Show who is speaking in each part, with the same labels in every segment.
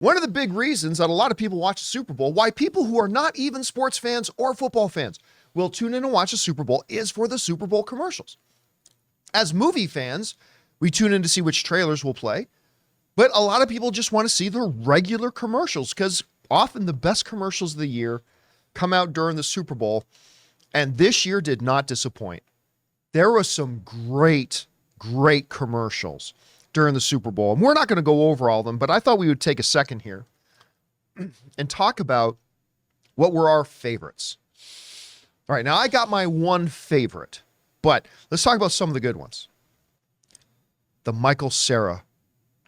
Speaker 1: One of the big reasons that a lot of people watch the Super Bowl, why people who are not even sports fans or football fans will tune in and watch the Super Bowl, is for the Super Bowl commercials. As movie fans, we tune in to see which trailers will play, but a lot of people just want to see the regular commercials because often the best commercials of the year come out during the Super Bowl, and this year did not disappoint. There were some great commercials during the Super Bowl, and we're not going to go over all of them, but I thought we would take a second here and talk about what were our favorites. All right, now I got my one favorite, but let's talk about some of the good ones. The Michael Cera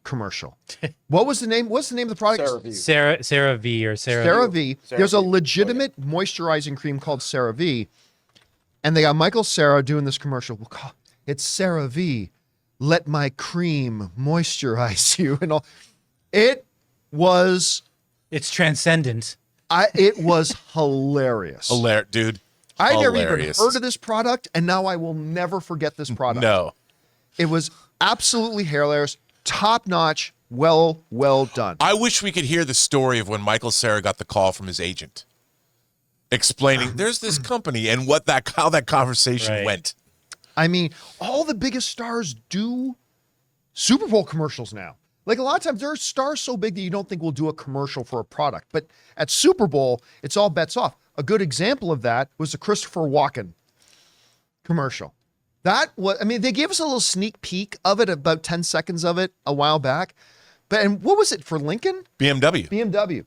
Speaker 1: commercial. What was the name? What's the name of the product?
Speaker 2: CeraVe.
Speaker 1: CeraVe. There's a legitimate moisturizing cream called CeraVe, and they got Michael Cera doing this commercial. It's CeraVe. Let my cream moisturize you, and all. It's
Speaker 2: transcendent.
Speaker 1: It was hilarious.
Speaker 3: Dude.
Speaker 1: I never even heard of this product, and now I will never forget this product.
Speaker 3: No.
Speaker 1: It was absolutely hilarious, top notch, well done.
Speaker 3: I wish we could hear the story of when Michael Cera got the call from his agent, explaining there's this company and how that conversation went.
Speaker 1: I mean, all the biggest stars do Super Bowl commercials now. Like a lot of times there are stars so big that you don't think we'll do a commercial for a product. But at Super Bowl, it's all bets off. A good example of that was the Christopher Walken commercial. They gave us a little sneak peek of it, about 10 seconds of it a while back. And what was it for Lincoln?
Speaker 3: BMW.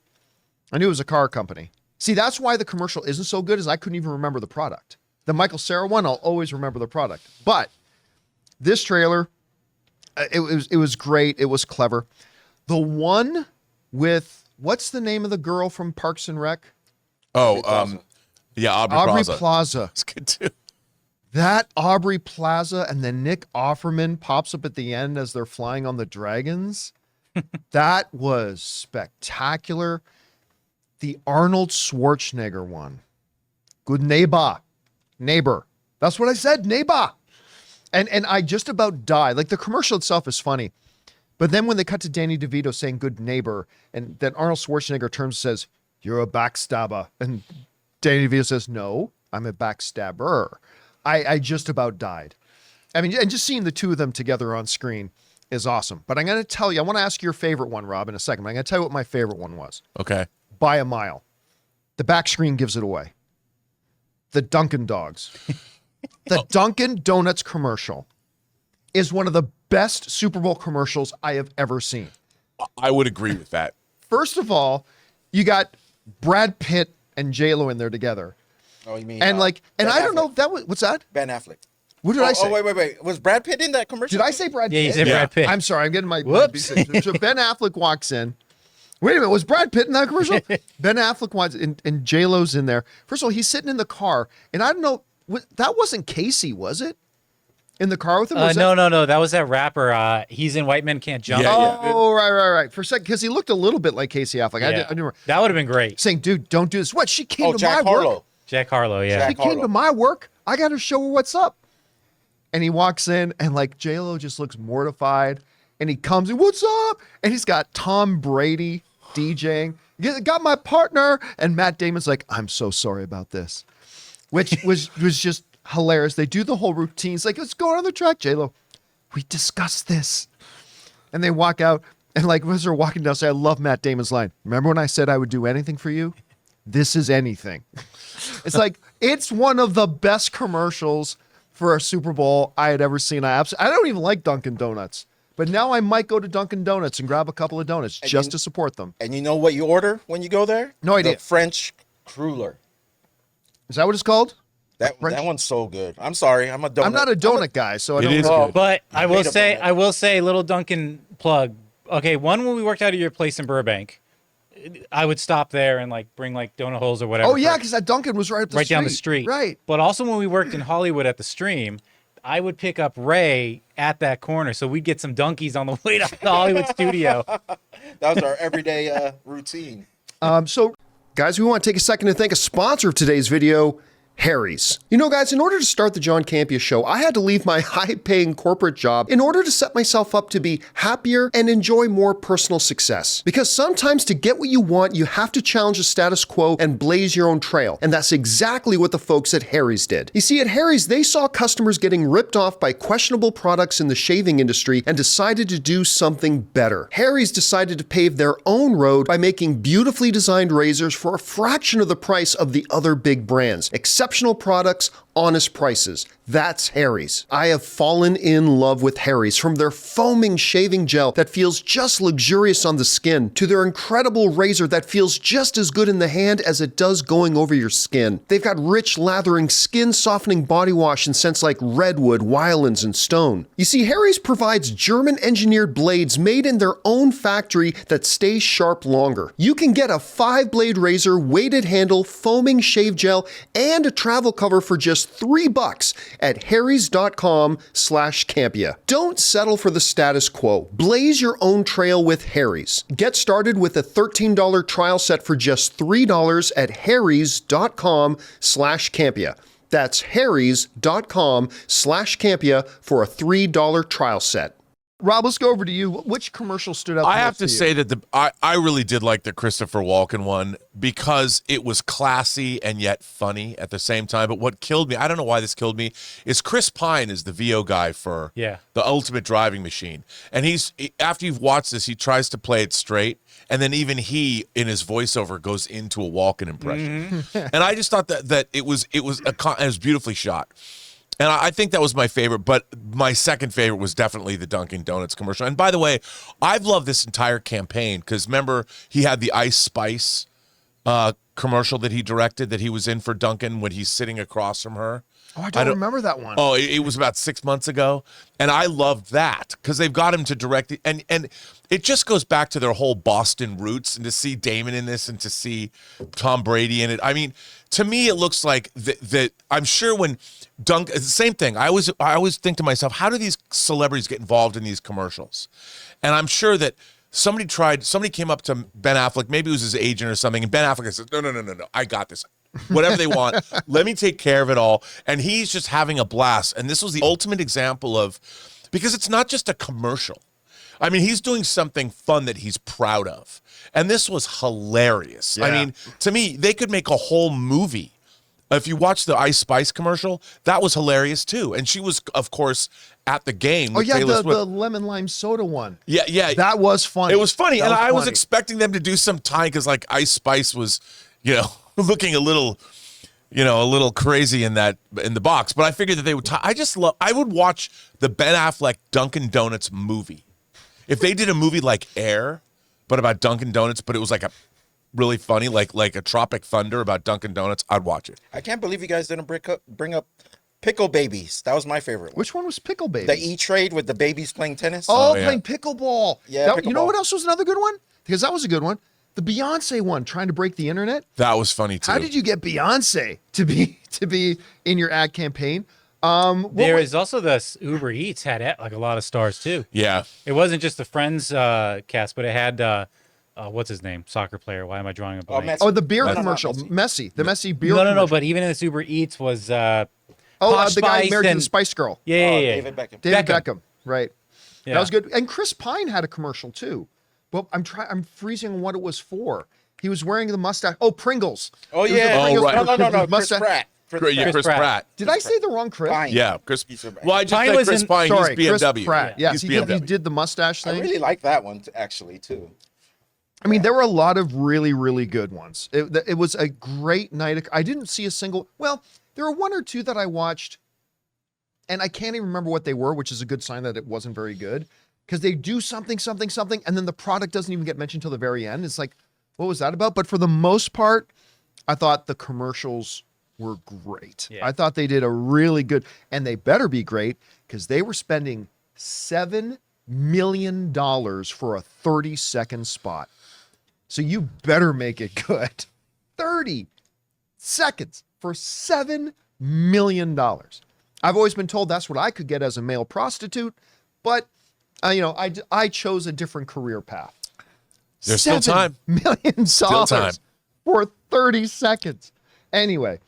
Speaker 1: I knew it was a car company. See, that's why the commercial isn't so good, is I couldn't even remember the product. The Michael Cera one, I'll always remember the product. But this trailer, it was great. It was clever. The one with, what's the name of the girl from Parks and Rec?
Speaker 3: Aubrey
Speaker 1: Plaza.
Speaker 3: It's good too.
Speaker 1: That Aubrey Plaza, and then Nick Offerman pops up at the end as they're flying on the dragons. That was spectacular. The Arnold Schwarzenegger one. Good neighbor. That's what I said, neighbor. And I just about died. Like, the commercial itself is funny. But then when they cut to Danny DeVito saying good neighbor, and then Arnold Schwarzenegger turns and says, you're a backstabber. And Danny DeVito says, no, I'm a backstabber. I just about died. I mean, and just seeing the two of them together on screen is awesome. But I'm going to tell you, I want to ask your favorite one, Rob, in a second. But I'm going to tell you what my favorite one was.
Speaker 3: Okay.
Speaker 1: By a mile. The back screen gives it away. The Dunkin' Dogs. The Dunkin' Donuts commercial is one of the best Super Bowl commercials I have ever seen.
Speaker 3: I would agree with that.
Speaker 1: First of all, you got Brad Pitt and J-Lo in there together.
Speaker 4: Oh, you mean?
Speaker 1: And I don't know if that was, what's that?
Speaker 4: Ben Affleck.
Speaker 1: What did I say?
Speaker 4: Oh, wait. Was Brad Pitt in that commercial?
Speaker 1: Did I say Brad Pitt?
Speaker 2: Yeah, you said Brad Pitt.
Speaker 1: I'm sorry, I'm getting my...
Speaker 2: Whoops.
Speaker 1: So Ben Affleck walks in. Wait a minute, was Brad Pitt in that commercial? Ben Affleck walks in, and J-Lo's in there. First of all, he's sitting in the car, and I don't know, that wasn't Casey, was it? In the car with him?
Speaker 2: No. That was that rapper. He's in White Men Can't Jump.
Speaker 1: Oh, right. For a second, because he looked a little bit like Casey Affleck. I didn't remember.
Speaker 2: That would have been great.
Speaker 1: Saying, dude, don't do this. What? She came to
Speaker 4: Jack
Speaker 1: my
Speaker 4: Harlow.
Speaker 1: work.
Speaker 2: Jack Harlow, yeah.
Speaker 1: She came to my work. I got to show her what's up. And he walks in, and like J-Lo just looks mortified. And he comes in, what's up? And he's got Tom Brady DJing. Got my partner. And Matt Damon's like, I'm so sorry about this. Which was just hilarious. They do the whole routine. It's like, let's go on the track, J-Lo. We discussed this. And they walk out. And like, as they're walking down, I love Matt Damon's line. Remember when I said I would do anything for you? This is anything. It's like, it's one of the best commercials for a Super Bowl I had ever seen. I don't even like Dunkin' Donuts, but now I might go to Dunkin' Donuts and grab a couple of donuts just to support them.
Speaker 4: And you know what you order when you go there?
Speaker 1: No idea.
Speaker 4: The French cruller.
Speaker 1: Is that what it's called?
Speaker 4: That one's so good. I'm sorry, I'm a donut.
Speaker 1: I'm not a donut guy, so I don't
Speaker 3: is
Speaker 1: know.
Speaker 3: good.
Speaker 2: But I will say, little Dunkin' plug. Okay, when we worked out at your place in Burbank, I would stop there and like bring like donut holes or whatever.
Speaker 1: Oh yeah, because that Dunkin' was right up the street.
Speaker 2: down the street.
Speaker 1: Right.
Speaker 2: But also when we worked in Hollywood at the Stream, I would pick up Ray at that corner, so we'd get some Dunkies on the way to the Hollywood studio.
Speaker 4: That was our everyday routine.
Speaker 1: So, guys, we want to take a second to thank a sponsor of today's video,
Speaker 5: Harry's. You know, guys, in order to start the John Campea Show, I had to leave my high-paying corporate job in order to set myself up to be happier and enjoy more personal success. Because sometimes to get what you want, you have to challenge the status quo and blaze your own trail. And that's exactly what the folks at Harry's did. You see, at Harry's, they saw customers getting ripped off by questionable products in the shaving industry and decided to do something better. Harry's decided to pave their own road by making beautifully designed razors for a fraction of the price of the other big brands. Exceptional products, honest prices. That's Harry's. I have fallen in love with Harry's, from their foaming shaving gel that feels just luxurious on the skin to their incredible razor that feels just as good in the hand as it does going over your skin. They've got rich, lathering, skin-softening body wash in scents like redwood, wiolins, and stone. You see, Harry's provides German-engineered blades made in their own factory that stay sharp longer. You can get a 5-blade razor, weighted handle, foaming shave gel, and a travel cover for just $3 at harrys.com/Campea. Don't settle for the status quo. Blaze your own trail with Harry's. Get started with a $13 trial set for just $3 at harrys.com/Campea. That's harrys.com/Campea for a $3 trial set.
Speaker 1: Rob, let's go over to you. Which commercial stood out?
Speaker 3: I have to
Speaker 1: most
Speaker 3: say that I really did like the Christopher Walken one because it was classy and yet funny at the same time. But what killed me, I don't know why this killed me, is Chris Pine is the VO guy for the Ultimate Driving Machine. And after you've watched this, he tries to play it straight. And then even he, in his voiceover, goes into a Walken impression. And I just thought that it was beautifully shot. And I think that was my favorite, but my second favorite was definitely the Dunkin' Donuts commercial. And by the way, I've loved this entire campaign because remember, he had the Ice Spice commercial that he directed that he was in for Dunkin' when he's sitting across from her.
Speaker 1: Oh, I don't remember that one.
Speaker 3: Oh, it was about 6 months ago. And I loved that because they've got him to direct it. And it just goes back to their whole Boston roots, and to see Damon in this and to see Tom Brady in it. I mean, to me, it looks like that. I'm sure when Dunkin', it's the same thing. I always think to myself, how do these celebrities get involved in these commercials? And I'm sure that somebody came up to Ben Affleck, maybe it was his agent or something, and Ben Affleck says, no, I got this. Whatever they want, let me take care of it all. And he's just having a blast. And this was the ultimate example of, because it's not just a commercial. I mean, he's doing something fun that he's proud of. And this was hilarious.
Speaker 1: Yeah.
Speaker 3: I mean, to me, they could make a whole movie. If you watch the Ice Spice commercial, that was hilarious too. And she was, of course, at the game.
Speaker 1: Oh,
Speaker 3: with
Speaker 1: yeah,
Speaker 3: Taylor
Speaker 1: the
Speaker 3: Swift.
Speaker 1: lemon lime soda one.
Speaker 3: Yeah.
Speaker 1: That was funny.
Speaker 3: It was funny.
Speaker 1: That
Speaker 3: And I was
Speaker 1: funny.
Speaker 3: expecting them to do some time because, like, Ice Spice was, looking a little crazy in the box. But I figured that they would. I would watch the Ben Affleck Dunkin' Donuts movie. If they did a movie like Air, but about Dunkin' Donuts, but it was like a really funny, like a Tropic Thunder about Dunkin' Donuts, I'd watch it.
Speaker 4: I can't believe you guys didn't bring up Pickle Babies. That was my favorite one.
Speaker 1: Which one was Pickle Baby?
Speaker 4: The E-Trade with the babies playing tennis.
Speaker 1: Oh,
Speaker 3: yeah.
Speaker 1: playing pickleball.
Speaker 4: Yeah,
Speaker 1: You know
Speaker 4: pickleball.
Speaker 1: what else was another good one? Because that was a good one. The Beyonce one, trying to break the internet.
Speaker 3: That was funny too.
Speaker 1: How did you get Beyonce to be in your ad campaign?
Speaker 2: There is also the Uber Eats had like a lot of stars too.
Speaker 3: Yeah.
Speaker 2: It wasn't just the Friends cast, but it had what's his name, soccer player. Why am I drawing a blank?
Speaker 4: Messi.
Speaker 1: Oh, the beer
Speaker 4: No, no,
Speaker 1: commercial,
Speaker 4: not
Speaker 1: Messi, the Messi beer.
Speaker 2: No.
Speaker 1: commercial.
Speaker 2: But even in this Uber Eats was
Speaker 1: the
Speaker 2: Posh
Speaker 1: guy
Speaker 2: Spice
Speaker 1: married to the
Speaker 2: and-
Speaker 1: Spice Girl,
Speaker 2: yeah.
Speaker 4: David Beckham.
Speaker 1: David
Speaker 2: Beckham.
Speaker 1: Beckham. Right.
Speaker 2: Yeah.
Speaker 1: That was good. And Chris Pine had a commercial too, but I'm freezing on what it was for. He was wearing the mustache. Oh, Pringles.
Speaker 4: Oh,
Speaker 1: It was the
Speaker 4: yeah.
Speaker 3: Oh, right.
Speaker 4: No. Chris
Speaker 1: Mustache.
Speaker 4: Pratt.
Speaker 3: Yeah, Chris
Speaker 2: Pratt.
Speaker 3: Pratt.
Speaker 1: Did I say the wrong Chris?
Speaker 4: Pine.
Speaker 3: Yeah, Chris.
Speaker 4: He's a-
Speaker 3: Well, I just
Speaker 2: Pine
Speaker 3: said
Speaker 2: was
Speaker 3: Chris
Speaker 2: in-
Speaker 3: Pine.
Speaker 1: Sorry,
Speaker 3: He's
Speaker 1: Chris
Speaker 3: BMW.
Speaker 1: Pratt. Yes,
Speaker 3: He's
Speaker 1: he
Speaker 3: BMW.
Speaker 1: did the mustache
Speaker 4: I
Speaker 1: thing.
Speaker 4: really like that one actually too.
Speaker 1: I mean, there were a lot of really, really good ones. It was a great night. I didn't see a single. Well, there were one or two that I watched, and I can't even remember what they were, which is a good sign that it wasn't very good, because they do something, and then the product doesn't even get mentioned till the very end. It's like, what was that about? But for the most part, I thought the commercials were great.
Speaker 2: Yeah.
Speaker 1: I thought they did a really good, and they better be great because they were spending $7 million for a 30-second spot. So you better make it good. 30 seconds for $7 million. I've always been told that's what I could get as a male prostitute, but I chose a different career path.
Speaker 3: There's still time.
Speaker 1: $7 million
Speaker 3: Still time.
Speaker 1: for 30 seconds. Anyway,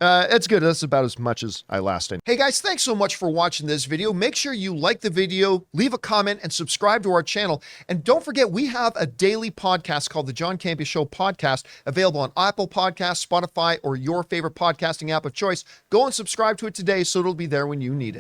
Speaker 1: It's good. That's about as much as I last in. Hey guys, thanks so much for watching this video. Make sure you like the video, leave a comment, and subscribe to our channel. And don't forget, we have a daily podcast called the John Campea Show Podcast, available on Apple Podcasts, Spotify, or your favorite podcasting app of choice. Go and subscribe to it today so it'll be there when you need it.